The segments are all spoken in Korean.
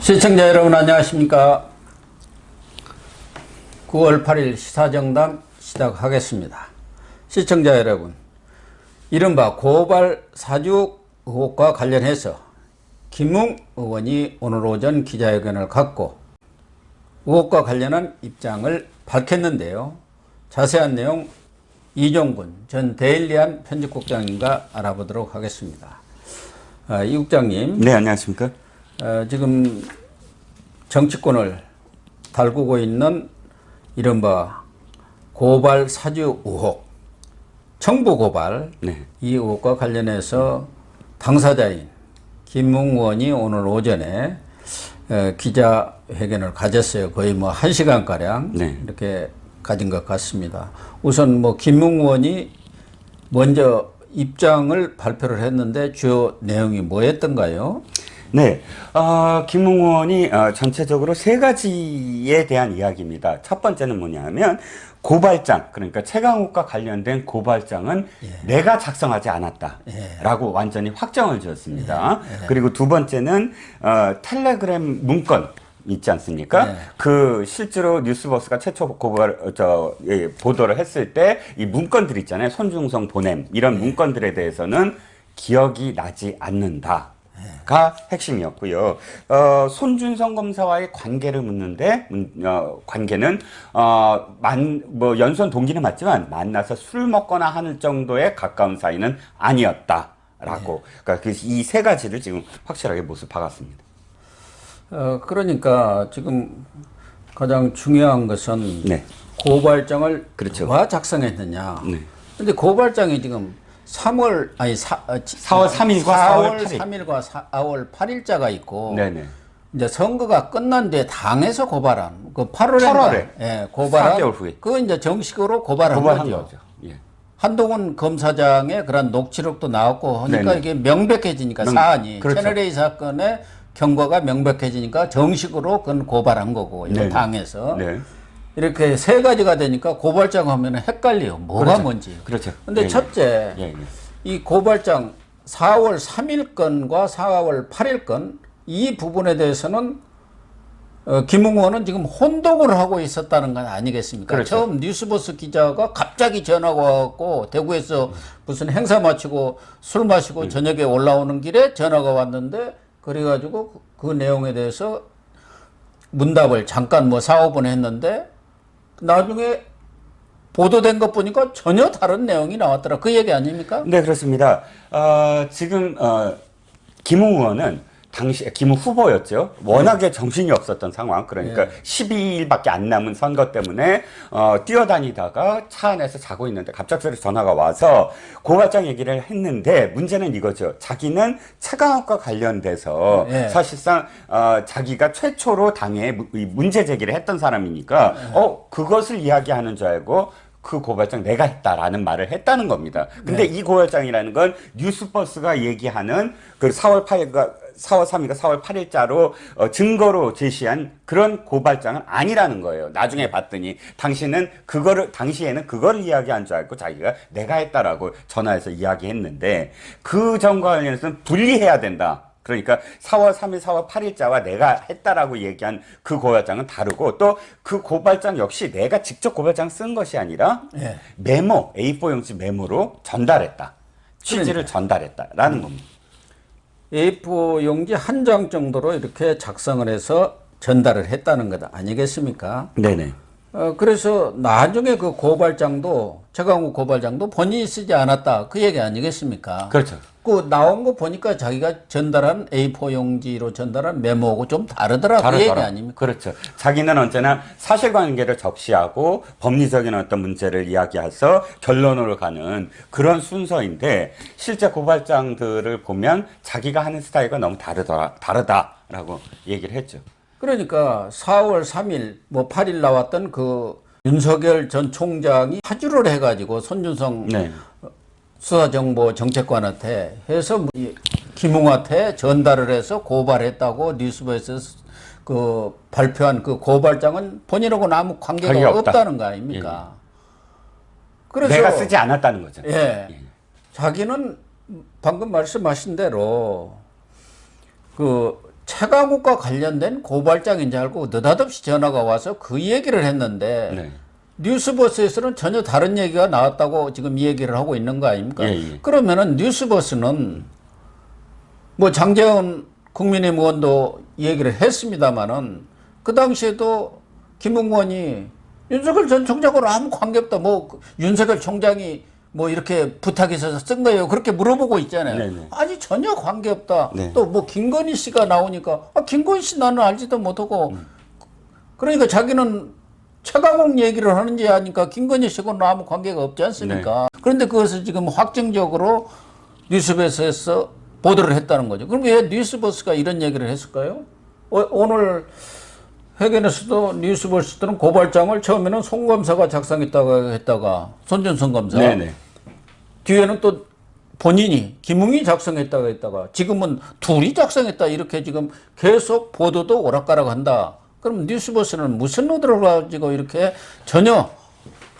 시청자 여러분 안녕하십니까. 9월 8일 시사정담 시작하겠습니다. 시청자 여러분, 이른바 고발 사주 의혹과 관련해서 김웅 의원이 오늘 오전 기자회견을 갖고 의혹과 관련한 입장을 밝혔는데요. 자세한 내용 이종군 전 데일리안 편집국장님과 알아보도록 하겠습니다. 이 국장님. 네, 안녕하십니까. 지금 정치권을 달구고 있는 이른바 고발 사주 의혹, 청부 고발, 네. 이 의혹과 관련해서 당사자인 김웅 의원이 오늘 오전에 기자회견을 가졌어요. 거의 뭐 1시간가량 네. 이렇게 가진 것 같습니다. 우선 뭐 김웅 의원이 먼저 입장을 발표를 했는데 주요 내용이 뭐였던가요? 네, 김웅 의원이 전체적으로 세 가지에 대한 이야기입니다. 첫 번째는 뭐냐면 고발장, 그러니까 최강욱과 관련된 고발장은 내가 작성하지 않았다라고 완전히 확정을 지었습니다. 그리고 두 번째는 텔레그램 문건 있지 않습니까? 그 실제로 뉴스버스가 최초 보도를 했을 때 이 문건들 있잖아요. 손중성 보냄 이런 문건들에 대해서는 기억이 나지 않는다. 가 핵심이었고요. 손준성 검사와의 관계를 묻는데, 관계는, 뭐, 연수원 동기는 맞지만, 만나서 술 먹거나 하는 정도의 가까운 사이는 아니었다라고. 그러니까 이 세 가지를 지금 확실하게 못을 박았습니다. 그러니까 지금 가장 중요한 것은 네. 고발장을 그렇죠. 누가 작성했느냐. 네. 근데 고발장이 지금 4월 3일과 4월 8일. 3일과 4월 8일자가 있고, 네네. 이제 선거가 끝난 뒤에 당에서 고발한, 그 8월에. 8월에. 예, 고발한. 4개월 후에. 그거 이제 정식으로 고발한 거죠. 예. 한동훈 검사장의 그런 녹취록도 나왔고 하니까 네네. 이게 명백해지니까 사안이. 그렇죠. 채널A 사건의 경과가 명백해지니까 정식으로 그건 고발한 거고, 이거 당에서. 네. 이렇게 세 가지가 되니까 고발장 하면 헷갈려요. 뭐가 그렇죠. 뭔지. 그렇죠. 근데 첫째, 이 고발장 4월 3일 건과 4월 8일 건, 이 부분에 대해서는 김웅 의원은 지금 혼동을 하고 있었다는 건 아니겠습니까? 그렇죠. 처음 뉴스버스 기자가 갑자기 전화가 왔고, 대구에서 무슨 행사 마치고 술 마시고 저녁에 올라오는 길에 전화가 왔는데, 그래가지고 그 내용에 대해서 문답을 잠깐 뭐 4, 5분 했는데, 나중에 보도된 것 보니까 전혀 다른 내용이 나왔더라. 그 얘기 아닙니까? 네, 그렇습니다. 지금 김웅 의원은 당시 김웅 후보였죠. 워낙에 정신이 없었던 상황. 그러니까 12일밖에 안 남은 선거 때문에 뛰어다니다가 차 안에서 자고 있는데 갑작스레 전화가 와서 고발장 얘기를 했는데, 문제는 이거죠. 자기는 최강욱과 관련돼서 사실상 자기가 최초로 당에 문제 제기를 했던 사람이니까 그것을 이야기하는 줄 알고 그 고발장 내가 했다라는 말을 했다는 겁니다. 근데 이 고발장이라는 건 뉴스버스가 얘기하는 그 4월 3일과 4월 8일자로 증거로 제시한 그런 고발장은 아니라는 거예요. 나중에 봤더니 당시에는 그거를 이야기한 줄 알고 자기가 내가 했다라고 전화해서 이야기했는데, 그 점과 관련해서는 분리해야 된다. 그러니까 4월 3일, 4월 8일자와 내가 했다라고 얘기한 그 고발장은 다르고, 또 그 고발장 역시 내가 직접 고발장 쓴 것이 아니라 메모, A4 용지 메모로 전달했다. 취지를 전달했다라는 겁니다. A4 용지 한 장 정도로 이렇게 작성을 해서 전달을 했다는 것 아니겠습니까? 네네. 그래서 나중에 그 고발장도, 최강욱 고발장도 본인이 쓰지 않았다. 그 얘기 아니겠습니까? 그렇죠. 그 나온 거 보니까 자기가 전달한 A4 용지로 전달한 메모하고 좀 다르더라. 그 얘기 아닙니까? 그렇죠. 자기는 언제나 사실관계를 적시하고 법리적인 어떤 문제를 이야기해서 결론으로 가는 그런 순서인데, 실제 고발장들을 보면 자기가 하는 스타일과 너무 다르다라고 얘기를 했죠. 그러니까 4월 3일, 뭐 8일 나왔던 그 윤석열 전 총장이 사주를 해가지고 손준성 수사정보정책관한테 해서 김웅한테 전달을 해서 고발했다고 뉴스버스에서 그 발표한 그 고발장은 본인하고는 아무 관계가 없다는 거 아닙니까? 그래서 내가 쓰지 않았다는 거죠. 자기는 방금 말씀하신 대로 그 최강욱과 관련된 고발장인 줄 알고 느닷없이 전화가 와서 그 얘기를 했는데 네. 뉴스버스에서는 전혀 다른 얘기가 나왔다고 지금 이 얘기를 하고 있는 거 아닙니까? 예, 예. 그러면은 뉴스버스는 뭐 장재원 국민의힘 의원도 얘기를 했습니다마는 그 당시에도 김웅원이 윤석열 전 총장하고는 아무 관계없다. 뭐 윤석열 총장이 뭐 이렇게 부탁이 있어서 쓴 거예요. 그렇게 물어보고 있잖아요. 네네. 아니 전혀 관계없다. 네. 또 뭐 김건희 씨가 나오니까 김건희 씨 나는 알지도 못하고 그러니까 자기는 최강욱 얘기를 하는지 하니까 김건희 씨하고는 아무 관계가 없지 않습니까? 그런데 그것을 지금 확정적으로 뉴스버스에서 보도를 했다는 거죠. 그럼 왜 뉴스버스가 이런 얘기를 했을까요? 오늘 회견에서도 뉴스버스들은 고발장을 처음에는 송 검사가 작성했다가 했다가 손준성 검사 네네. 뒤에는 또 본인이 김웅이 작성했다가 했다가 지금은 둘이 작성했다 이렇게 지금 계속 보도도 오락가락한다. 그럼 뉴스버스는 무슨 의도를 가지고 이렇게 전혀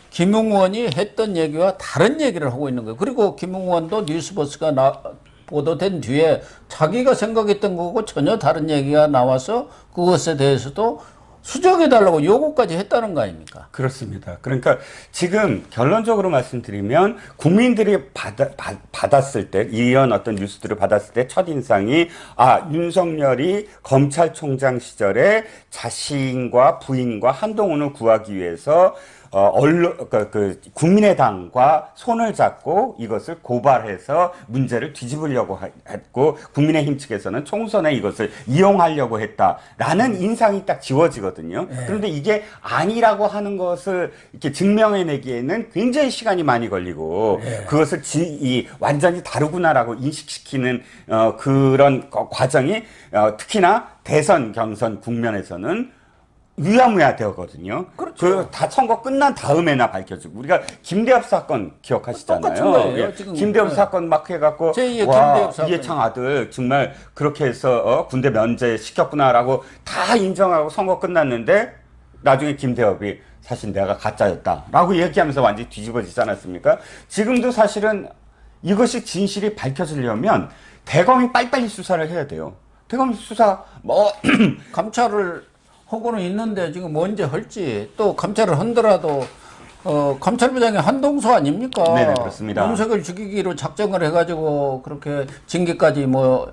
김웅 의원이 했던 얘기와 다른 얘기를 하고 있는 거예요. 그리고 김웅 의원도 뉴스버스가 보도된 뒤에 자기가 생각했던 거고 전혀 다른 얘기가 나와서 그것에 대해서도 수정해달라고 요구까지 했다는 거 아닙니까? 그렇습니다. 그러니까 지금 결론적으로 말씀드리면 국민들이 받았을 때 이런 어떤 뉴스들을 받았을 때 첫인상이 윤석열이 검찰총장 시절에 자신과 부인과 한동훈을 구하기 위해서 국민의당과 손을 잡고 이것을 고발해서 문제를 뒤집으려고 했고, 국민의힘 측에서는 총선에 이것을 이용하려고 했다라는 인상이 딱 지워지거든요. 그런데 이게 아니라고 하는 것을 이렇게 증명해내기에는 굉장히 시간이 많이 걸리고, 그것을 완전히 다르구나라고 인식시키는, 그런 과정이, 특히나 대선 경선 국면에서는 유야무야 되었거든요. 그렇죠. 다 선거 끝난 다음에나 밝혀지고 우리가 김대엽 사건 기억하시잖아요. 똑같은 거예요, 지금. 김대엽 사건 막 해갖고 제2의 와 김대엽 사건. 이해창 아들 정말 그렇게 해서 군대 면제 시켰구나라고 다 인정하고 선거 끝났는데 나중에 김대엽이 사실 내가 가짜였다라고 얘기하면서 완전히 뒤집어지지 않았습니까? 지금도 사실은 이것이 진실이 밝혀지려면 대검이 빨리빨리 수사를 해야 돼요. 대검 수사 감찰을 하고는 있는데 지금 언제 할지 또 감찰을 한더라도 감찰부장이 한동수 아닙니까? 네네, 그렇습니다. 윤석열 죽이기로 작정을 해가지고 그렇게 징계까지 뭐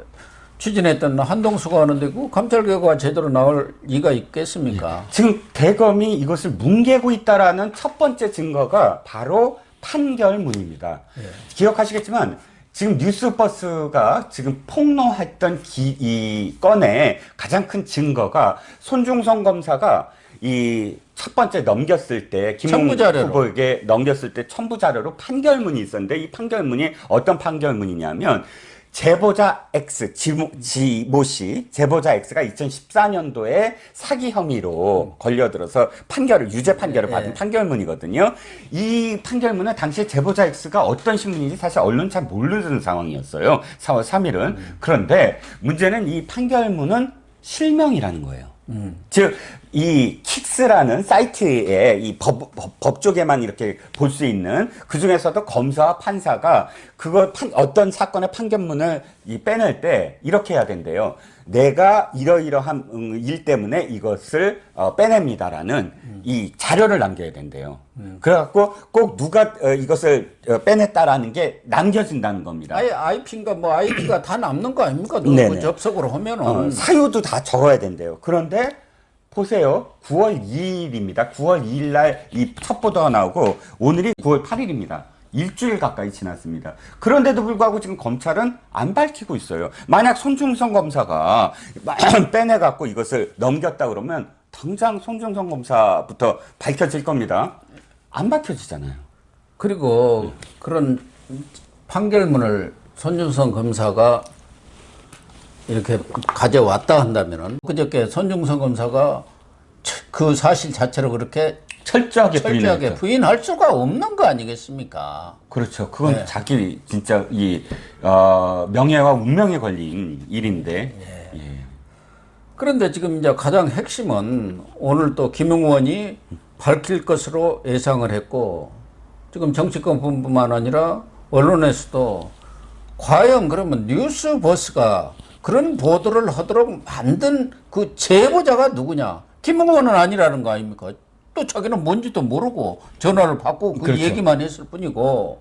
추진했던 한동수가 하는데 그 감찰 결과가 제대로 나올 리가 있겠습니까? 지금 대검이 이것을 뭉개고 있다라는 첫 번째 증거가 바로 판결문입니다. 기억하시겠지만 지금 뉴스버스가 지금 폭로했던 이 건의 가장 큰 증거가 손중성 검사가 이 첫 번째 넘겼을 때 김웅 후보에게 넘겼을 때 첨부 자료로 판결문이 있었는데 이 판결문이 어떤 판결문이냐면 제보자 X, 지모 씨, 제보자 X가 2014년도에 사기 혐의로 걸려들어서 유죄 판결을 받은 판결문이거든요. 이 판결문은 당시에 제보자 X가 어떤 신분인지 사실 언론 잘 모르는 상황이었어요. 4월 3일은. 그런데 문제는 이 판결문은 실명이라는 거예요. 즉, 이 킥스라는 사이트에 이 법 쪽에만 이렇게 볼 수 있는 그 중에서도 검사와 판사가 어떤 사건의 판결문을 빼낼 때 이렇게 해야 된대요. 내가 이러이러한 일 때문에 이것을 빼냅니다라는 이 자료를 남겨야 된대요. 그래갖고 꼭 누가 이것을 빼냈다라는 게 남겨진다는 겁니다. 아예 IP인가 뭐 ID가 다 남는 거 아닙니까? 그 접속으로 하면은 사유도 다 적어야 된대요. 그런데 보세요. 9월 2일입니다. 9월 2일 날 이 첫 보도가 나오고 오늘이 9월 8일입니다. 일주일 가까이 지났습니다. 그런데도 불구하고 지금 검찰은 안 밝히고 있어요. 만약 손중성 검사가 빼내갖고 이것을 넘겼다 그러면 당장 손중성 검사부터 밝혀질 겁니다. 안 밝혀지잖아요. 그리고 그런 판결문을 손준성 검사가 이렇게 가져왔다 한다면은 그저께 손중성 검사가 그 사실 자체로 그렇게 철저하게 부인할 수가 없는 거 아니겠습니까? 그렇죠. 그건 자기 진짜 명예와 운명에 걸린 일인데. 그런데 지금 이제 가장 핵심은 오늘 또 김웅 의원이 밝힐 것으로 예상을 했고 지금 정치권뿐만 아니라 언론에서도 과연 그러면 뉴스버스가 그런 보도를 하도록 만든 그 제보자가 누구냐? 김웅원은 아니라는 거 아닙니까? 또 자기는 뭔지도 모르고 전화를 받고 그 그렇죠. 얘기만 했을 뿐이고.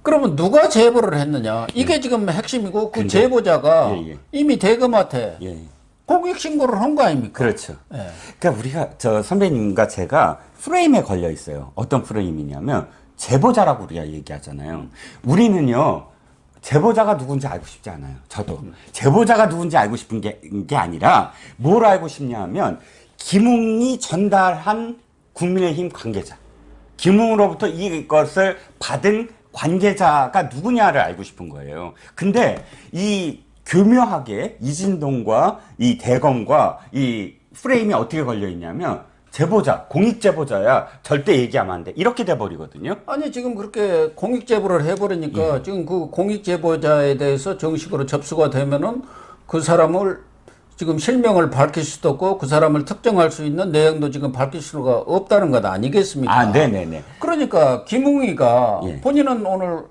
그러면 누가 제보를 했느냐? 이게 지금 핵심이고 그 제보자가 예, 예. 이미 대검한테 예. 공익 신고를 한 거 아닙니까? 그렇죠. 예. 그러니까 우리가 저 선배님과 제가 프레임에 걸려 있어요. 어떤 프레임이냐면 제보자라고 우리가 얘기하잖아요. 우리는요. 제보자가 누군지 알고 싶지 않아요. 저도. 제보자가 누군지 알고 싶은 게 아니라 뭘 알고 싶냐 하면 김웅이 전달한 국민의힘 관계자. 김웅으로부터 이것을 받은 관계자가 누구냐를 알고 싶은 거예요. 근데 이 교묘하게 이진동과 이 대검과 이 프레임이 어떻게 걸려 있냐면 제보자, 공익 제보자야 절대 얘기하면 안 돼. 이렇게 돼 버리거든요. 아니 지금 그렇게 공익 제보를 해버리니까 지금 그 공익 제보자에 대해서 정식으로 접수가 되면은 그 사람을 지금 실명을 밝힐 수도 없고 그 사람을 특정할 수 있는 내용도 지금 밝힐 수가 없다는 것 아니겠습니까? 아, 네네네. 그러니까 김웅이가 예. 본인은 오늘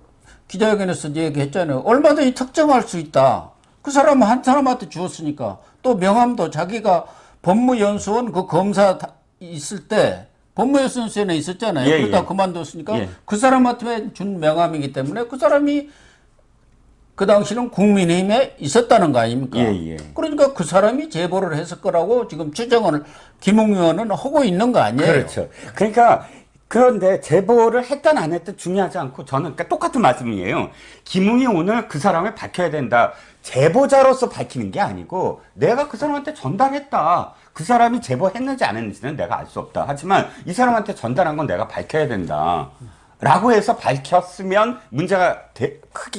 기자회견에서 얘기했잖아요. 얼마든지 특정할 수 있다. 그 사람 한 사람한테 주었으니까 또 명함도 자기가 법무연수원 그 검사 있을 때 법무연수원에 있었잖아요. 예, 그러다 예. 그만뒀으니까 예. 그 사람한테 준 명함이기 때문에 그 사람이 그 당시는 국민의힘에 있었다는 거 아닙니까? 예, 예. 그러니까 그 사람이 제보를 했을 거라고 지금 추정을 김웅 의원은 하고 있는 거 아니에요? 그렇죠. 그러니까 그런데 제보를 했든 안 했든 중요하지 않고 저는 그러니까 똑같은 말씀이에요. 김웅이 오늘 그 사람을 밝혀야 된다. 제보자로서 밝히는 게 아니고 내가 그 사람한테 전달했다. 그 사람이 제보했는지 안 했는지는 내가 알 수 없다. 하지만 이 사람한테 전달한 건 내가 밝혀야 된다. 라고 해서 밝혔으면 문제가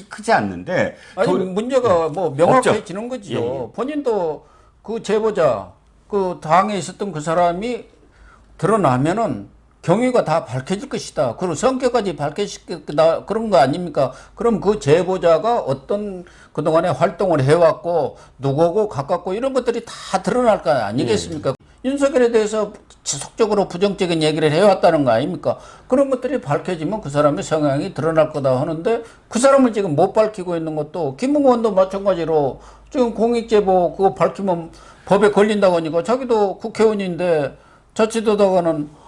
크지 않는데. 아니 문제가 뭐 명확해지는 없죠. 거죠. 예, 예. 본인도 그 제보자 그 당에 있었던 그 사람이 드러나면은 경위가 다 밝혀질 것이다. 그리고 성격까지 밝혀질 거다. 그런 거 아닙니까? 그럼 그 제보자가 어떤 그동안에 활동을 해왔고 누구고 가깝고 이런 것들이 다 드러날 거 아니겠습니까? 윤석열에 대해서 지속적으로 부정적인 얘기를 해왔다는 거 아닙니까? 그런 것들이 밝혀지면 그 사람의 성향이 드러날 거다 하는데 그 사람을 지금 못 밝히고 있는 것도 김웅원도 마찬가지로 지금 공익제보 그거 밝히면 법에 걸린다고 하니까 자기도 국회의원인데 자칫하다가는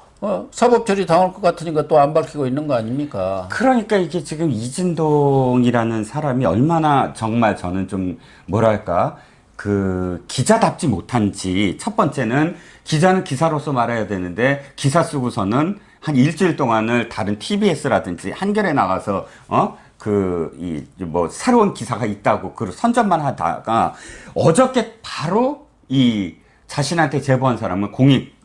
사법 처리 당할 것 같으니까 또 안 밝히고 있는 거 아닙니까? 그러니까 이게 지금 이진동이라는 사람이 얼마나 정말 저는 좀 뭐랄까 그 기자답지 못한지 첫 번째는 기자는 기사로서 말해야 되는데 기사 쓰고서는 한 일주일 동안을 다른 TBS라든지 한겨레 나가서 뭐 새로운 기사가 있다고 그 선전만 하다가 어저께 바로 이 자신한테 제보한 사람을 공익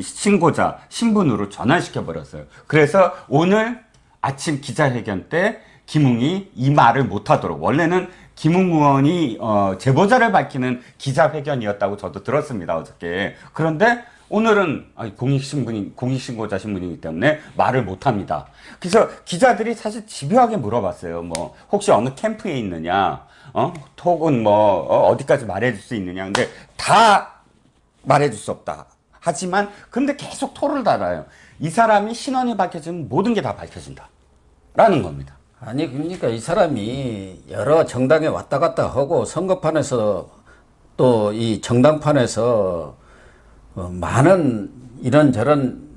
신고자 신분으로 전환시켜 버렸어요. 그래서 오늘 아침 기자회견 때 김웅이 이 말을 못하도록 원래는 김웅 의원이 제보자를 밝히는 기자회견이었다고 저도 들었습니다 어저께. 그런데 오늘은 공익신고자 신분이기 때문에 말을 못합니다. 그래서 기자들이 사실 집요하게 물어봤어요. 뭐 혹시 어느 캠프에 있느냐, 혹은 뭐 어디까지 말해줄 수 있느냐. 근데 다 말해줄 수 없다. 하지만 근데 계속 토를 달아요. 이 사람이 신원이 밝혀지면 모든 게 다 밝혀진다. 라는 겁니다. 아니 그러니까 이 사람이 여러 정당에 왔다 갔다 하고 선거판에서 또 이 정당판에서 많은 이런저런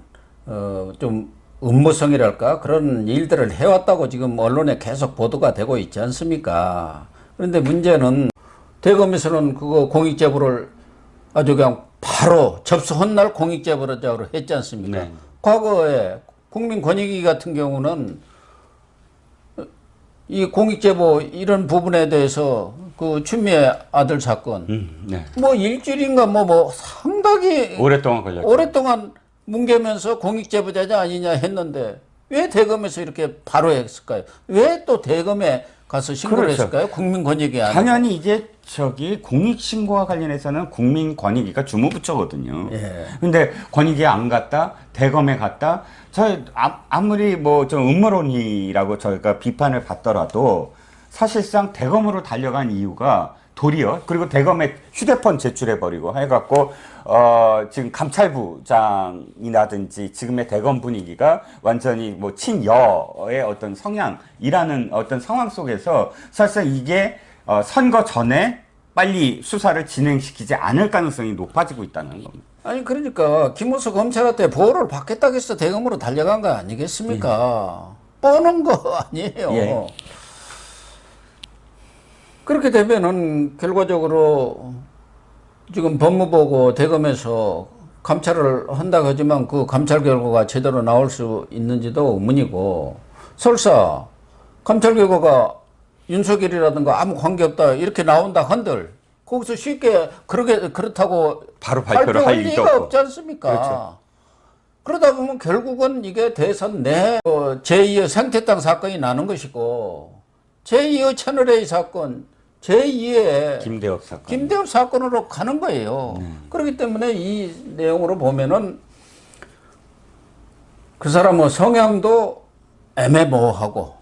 좀 음모성이랄까 그런 일들을 해왔다고 지금 언론에 계속 보도가 되고 있지 않습니까? 그런데 문제는 대검에서는 그거 공익제보를 아주 그냥 바로 접수한 날 공익제보자로 했지 않습니까? 네. 과거에 국민권익위 같은 경우는 이 공익제보 이런 부분에 대해서 그 추미애 아들 사건 네. 뭐 일주일인가 뭐 상당히 오랫동안 걸렸죠. 오랫동안 뭉개면서 공익제보자냐 아니냐 했는데 왜 대검에서 이렇게 바로 했을까요? 왜 또 대검에 가서 신고를 그렇죠. 했을까요? 국민권익위 아니고. 당연히 이게 공익신고와 관련해서는 국민권익위가 주무부처거든요. 예. 근데 권익위에 안 갔다, 대검에 갔다, 아무리 뭐 좀 음모론이라고 저희가 비판을 받더라도 사실상 대검으로 달려간 이유가 도리어 그리고 대검에 휴대폰 제출해버리고 해갖고 지금 감찰부장이라든지 지금의 대검 분위기가 완전히 뭐 친여의 어떤 성향이라는 어떤 상황 속에서 사실상 이게 선거 전에 빨리 수사를 진행시키지 않을 가능성이 높아지고 있다는 겁니다. 아니 그러니까 김우수 검찰한테 보호를 받겠다고 해서 대검으로 달려간 거 아니겠습니까? 뻔한 거 아니에요. 예. 그렇게 되면은 결과적으로 지금 법무부고 대검에서 감찰을 한다고 하지만 그 감찰 결과가 제대로 나올 수 있는지도 의문이고, 설사 감찰 결과가 윤석열이라든가 아무 관계없다 이렇게 나온다 한들 거기서 쉽게 그렇다고 바로 발표를 할 발표할 리도 리가 없고. 없지 않습니까? 그렇죠. 그러다 보면 결국은 이게 대선 내 제2의 생태땅 사건이 나는 것이고, 제2의 채널A 사건, 제2의 김대엽 사건. 김대엽 사건으로 가는 거예요. 그렇기 때문에 이 내용으로 보면은 그 사람의 성향도 애매모호하고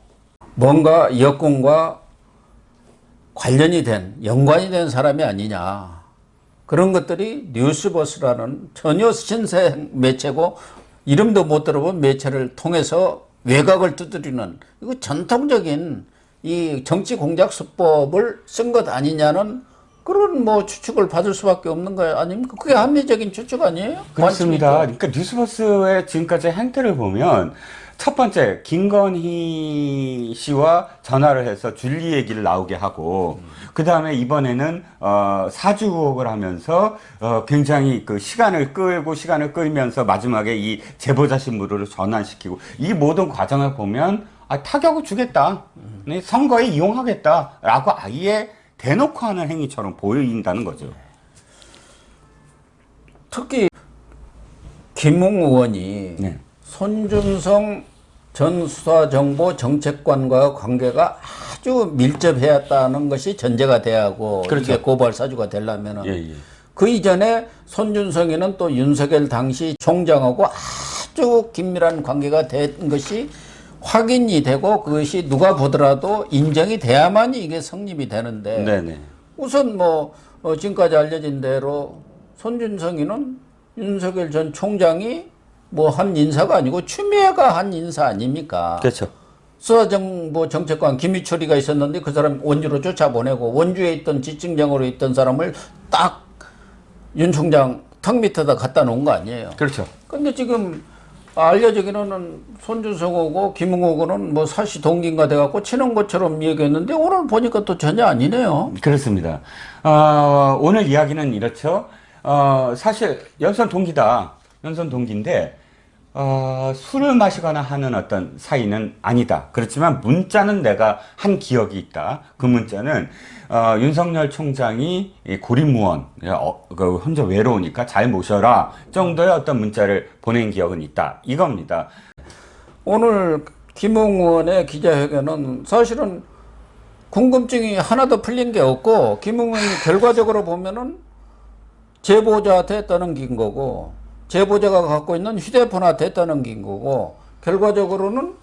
뭔가 여권과 관련이 된, 연관이 된 사람이 아니냐. 그런 것들이 뉴스버스라는 전혀 신생 매체고 이름도 못 들어본 매체를 통해서 외곽을 두드리는, 이거 전통적인 이 정치 공작 수법을 쓴 것 아니냐는 그런 뭐 추측을 받을 수밖에 없는 거 아닙니까? 그게 합리적인 추측 아니에요? 그렇습니다. 그러니까 뉴스버스의 지금까지의 행태를 보면 첫 번째 김건희 씨와 전화를 해서 줄리 얘기를 나오게 하고 그 다음에 이번에는 사주 의혹을 하면서 굉장히 그 시간을 끌면서 마지막에 이 제보자 신부를 전환시키고 이 모든 과정을 보면 타격을 주겠다, 선거에 이용하겠다라고 아예 대놓고 하는 행위처럼 보인다는 거죠. 특히 김웅 의원이 네. 손준성 전 수사정보정책관과의 관계가 아주 밀접해왔다는 것이 전제가 돼야 하고, 그렇죠. 이게 고발 사주가 되려면은 예. 그 이전에 손준성이는 또 윤석열 당시 총장하고 아주 긴밀한 관계가 된 것이 확인이 되고 그것이 누가 보더라도 인정이 돼야만이 이게 성립이 되는데, 네네. 우선 뭐 지금까지 알려진 대로 손준성이는 윤석열 전 총장이 뭐 한 인사가 아니고 추미애가 한 인사 아닙니까? 그렇죠. 수사정보 정책관 김희철이가 있었는데 그 사람 원주로 쫓아보내고, 원주에 있던 지청장으로 있던 사람을 딱 윤 총장 턱 밑에다 갖다 놓은 거 아니에요? 그렇죠. 근데 지금 알려지기로는 손준성하고 김웅호는 뭐 사시 동기인가 돼갖고 친한 것처럼 얘기했는데 오늘 보니까 또 전혀 아니네요. 그렇습니다. 오늘 이야기는 이렇죠. 사실 연선 동기다. 연선 동기인데 술을 마시거나 하는 어떤 사이는 아니다. 그렇지만 문자는 내가 한 기억이 있다. 그 문자는 윤석열 총장이 이 고립무원, 혼자 외로우니까 잘 모셔라 정도의 어떤 문자를 보낸 기억은 있다. 이겁니다. 오늘 김웅 의원의 기자회견은 사실은 궁금증이 하나도 풀린 게 없고, 김웅 의원이 결과적으로 보면은 제보자한테 떠넘긴 거고, 제보자가 갖고 있는 휴대폰한테 떠넘긴 거고, 결과적으로는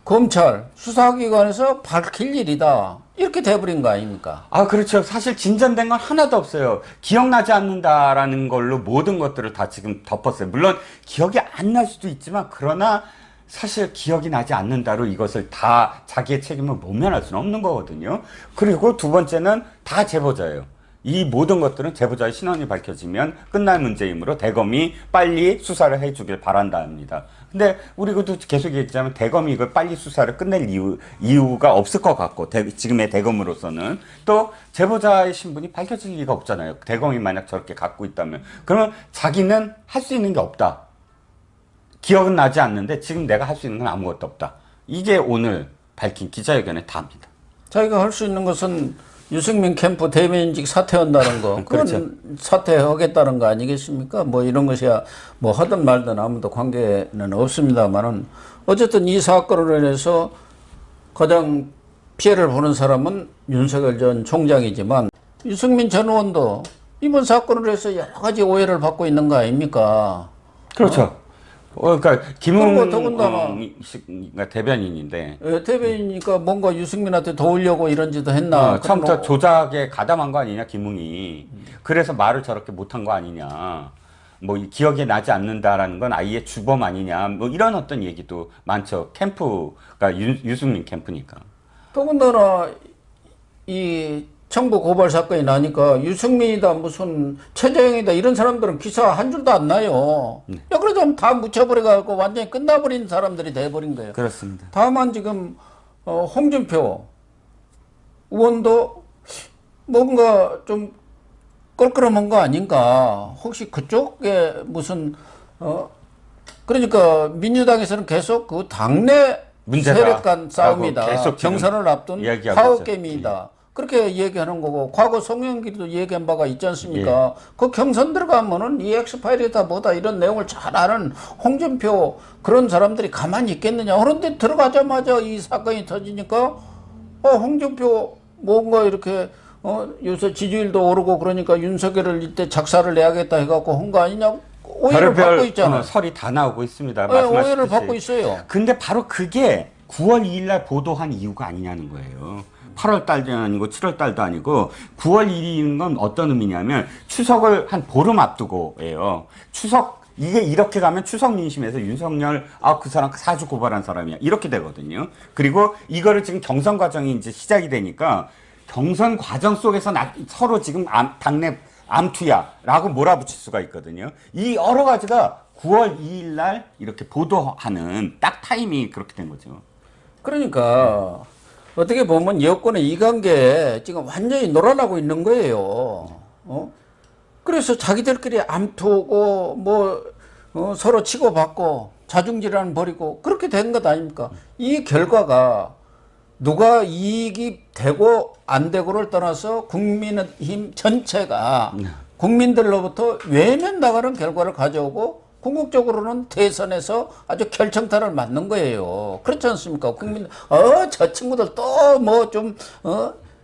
검찰 수사기관에서 밝힐 일이다, 이렇게 돼버린 거 아닙니까? 그렇죠. 사실 진전된 건 하나도 없어요. 기억나지 않는다라는 걸로 모든 것들을 다 지금 덮었어요. 물론 기억이 안 날 수도 있지만, 그러나 사실 기억이 나지 않는다로 이것을 다 자기의 책임을 모면할 수는 없는 거거든요. 그리고 두 번째는 다 제보자예요. 이 모든 것들은 제보자의 신원이 밝혀지면 끝날 문제이므로 대검이 빨리 수사를 해주길 바란다 합니다. 근데 우리도 계속 얘기했지만 대검이 이걸 빨리 수사를 끝낼 이유가 없을 것 같고, 지금의 대검으로서는 또 제보자의 신분이 밝혀질 리가 없잖아요. 대검이 만약 저렇게 갖고 있다면. 그러면 자기는 할 수 있는 게 없다. 기억은 나지 않는데 지금 내가 할 수 있는 건 아무것도 없다. 이게 오늘 밝힌 기자회견의 답입니다. 자기가 할 수 있는 것은 유승민 캠프 대변인직 사퇴한다는 거, 그건 그렇죠. 사퇴하겠다는 거 아니겠습니까? 뭐 이런 것이야 뭐 하든 말든 아무도 관계는 없습니다만은, 어쨌든 이 사건으로 인해서 가장 피해를 보는 사람은 윤석열 전 총장이지만, 유승민 전 의원도 이번 사건으로 해서 여러 가지 오해를 받고 있는 거 아닙니까? 그렇죠. 그러니까 김웅 그리고 더군다나 씨가 대변인인데 대변이니까 뭔가 유승민한테 도우려고 이런 짓도 했나? 처음부터 조작에 가담한 거 아니냐, 김웅이. 그래서 말을 저렇게 못한 거 아니냐. 뭐 기억이 나지 않는다라는 건 아이의 주범 아니냐. 뭐 이런 어떤 얘기도 많죠. 캠프가 유승민 캠프니까. 더군다나 이 청부 고발 사건이 나니까 유승민이다 무슨 최재형이다 이런 사람들은 기사 한 줄도 안 나요. 야 그러자면 다 묻혀버려갖고 완전히 끝나버린 사람들이 돼버린 거예요. 그렇습니다. 다만 지금 홍준표 의원도 뭔가 좀 껄끄러운 거 아닌가. 혹시 그쪽에 무슨 그러니까 민주당에서는 계속 그 당내 문제다. 세력 간 싸움이다. 계속 지금 경선을 앞둔 이야기하고 파워게임이다. 그렇게 얘기하는 거고 과거 송영길도 얘기한 바가 있지 않습니까? 그 경선 들어가면은 이 엑스파일이다 뭐다 이런 내용을 잘 아는 홍준표 그런 사람들이 가만히 있겠느냐. 그런데 들어가자마자 이 사건이 터지니까 홍준표 뭔가 이렇게 요새 지지율도 오르고 그러니까 윤석열을 이때 작사를 내야겠다 해갖고 한 거 아니냐고 오해를 받고 있잖아요. 설이 다 나오고 있습니다. 네, 오해를 받고 있어요. 근데 바로 그게 9월 2일 날 보도한 이유가 아니냐는 거예요. 8월 달도 아니고 7월 달도 아니고 9월 1일인 건 어떤 의미냐면 추석을 한 보름 앞두고예요. 이게 이렇게 가면 추석 민심에서 윤석열 그 사람 사주 고발한 사람이야 이렇게 되거든요. 그리고 이거를 지금 경선 과정이 이제 시작이 되니까 경선 과정 속에서 서로 지금 당내 암투야라고 몰아붙일 수가 있거든요. 이 여러 가지가 9월 2일 날 이렇게 보도하는 딱 타이밍이 그렇게 된 거죠. 그러니까 어떻게 보면 여권의 이관계에 지금 완전히 놀아나고 있는 거예요. 그래서 자기들끼리 암투고 서로 치고받고 자중질환 벌이고 그렇게 된 것 아닙니까? 이 결과가 누가 이익이 되고 안 되고를 떠나서 국민의힘 전체가 국민들로부터 외면 나가는 결과를 가져오고 궁극적으로는 대선에서 아주 결정타를 맞는 거예요. 그렇지 않습니까? 국민, 저 친구들 또 뭐 좀,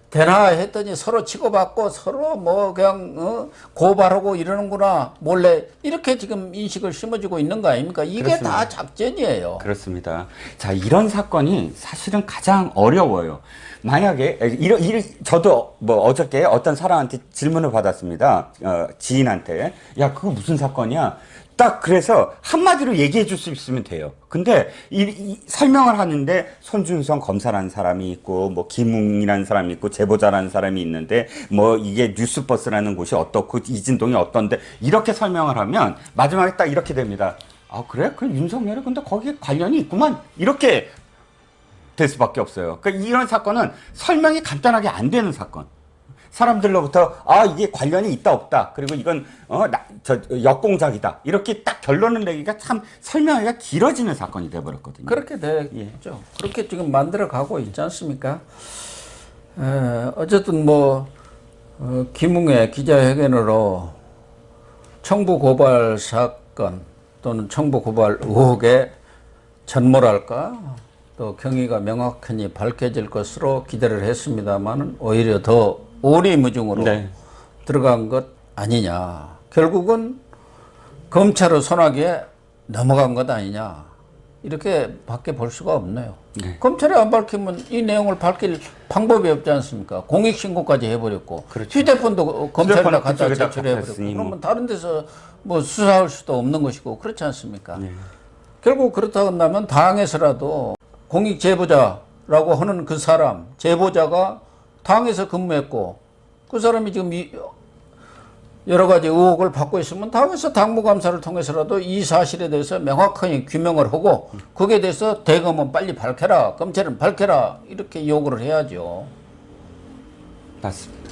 되나 했더니 서로 치고받고 서로 그냥, 고발하고 이러는구나. 몰래. 이렇게 지금 인식을 심어주고 있는 거 아닙니까? 이게 그렇습니다. 다 작전이에요. 그렇습니다. 자, 이런 사건이 사실은 가장 어려워요. 만약에, 저도 어저께 어떤 사람한테 질문을 받았습니다. 지인한테. 야, 그거 무슨 사건이야? 딱 그래서 한마디로 얘기해 줄 수 있으면 돼요. 근데 설명을 하는데 손준성 검사라는 사람이 있고 김웅이라는 사람이 있고 제보자라는 사람이 있는데 이게 뉴스버스라는 곳이 어떻고 이진동이 어떤데 이렇게 설명을 하면 마지막에 딱 이렇게 됩니다. 아 그래? 그 윤석열이 근데 거기에 관련이 있구만 이렇게 될 수밖에 없어요. 그러니까 이런 사건은 설명이 간단하게 안 되는 사건. 사람들로부터 이게 관련이 있다 없다 그리고 이건 역공작이다 이렇게 딱 결론을 내기가 참 설명하기가 길어지는 사건이 돼버렸거든요. 그렇게 되죠. 그렇게 지금 만들어 가고 있지 않습니까? 어쨌든 김웅의 기자회견으로 청부 고발 사건 또는 청부 고발 의혹의 전모랄까 또 경위가 명확히 밝혀질 것으로 기대를 했습니다만 오히려 더 오리무중으로 들어간 것 아니냐. 결국은 검찰의 손아귀에 넘어간 것 아니냐. 이렇게 밖에 볼 수가 없네요. 검찰이 안 밝히면 이 내용을 밝힐 방법이 없지 않습니까? 공익신고까지 해버렸고 그렇죠. 휴대폰도 검찰에다 갖다 그쪽에다 제출해버렸고 갖다 그러면 다른 데서 수사할 수도 없는 것이고 그렇지 않습니까? 결국 그렇다 한다면 당에서라도 공익제보자라고 하는 그 사람 제보자가 당에서 근무했고 그 사람이 지금 여러 가지 의혹을 받고 있으면 당에서 당무감사를 통해서라도 이 사실에 대해서 명확하게 규명을 하고 거기에 대해서 대검은 빨리 밝혀라 검찰은 밝혀라 이렇게 요구를 해야죠. 맞습니다.